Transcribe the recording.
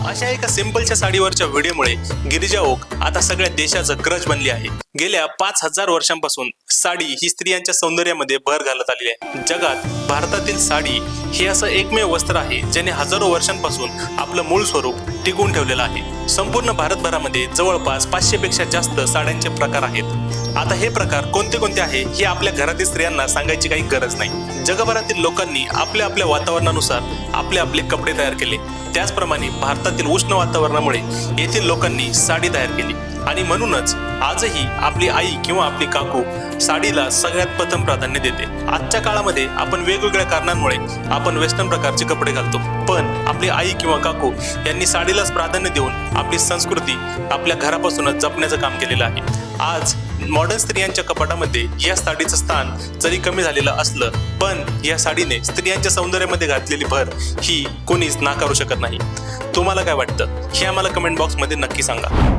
अशा एका सिंपलच्या साडीवरच्या व्हिडिओमुळे गिरिजा ओक आता सगळ्या देशाचं क्रश बनली आहे। गेल्या 5000 वर्षांपासून साडी ही स्त्रियांच्या सौंदर्यामध्ये भर घालत आली आहे। जगात भारतातील साडी हे असं एकमेव वस्त्र आहे ज्याने हजारो वर्षांपासून आपलं मूळ स्वरूप टिकवून ठेवलेलं आहे। संपूर्ण भारतभरामध्ये जवळपास 500 पेक्षा जास्त साड्यांचे प्रकार आहेत। आता हे प्रकार कोणते कोणते आहे हे आपल्या घरातील स्त्रियांना सांगायची काही गरज नाही। जगभरातील लोकांनी आपल्या आपल्या वातावरणानुसार आपले आपले कपडे तयार केले। त्याचप्रमाणे भारतातील उष्ण वातावरणामुळे येथील लोकांनी साडी तयार केली आणि म्हणूनच आजही आपली आई किंवा आपली काकू साडीला सगळ्यात प्रथम प्राधान्य देते। आजच्या काळामध्ये आपण वेगवेगळ्या कारणांमुळे आपण वेस्टर्न प्रकारचे कपडे घालतो, पण आपली आई किंवा काकू यांनी साडीलाच प्राधान्य देऊन आपली संस्कृती आपल्या घरापासूनच जपण्याचं काम केलेलं आहे। आज मॉडर्न स्त्रियांच्या कपाटामध्ये या साडीचं स्थान जरी कमी झालेलं असलं, पण या साडीने स्त्रियांच्या सौंदर्यामध्ये घातलेली भर ही कोणीच नाकारू शकत नाही। तुम्हाला काय वाटतं हे आम्हाला कमेंट बॉक्समध्ये नक्की सांगा।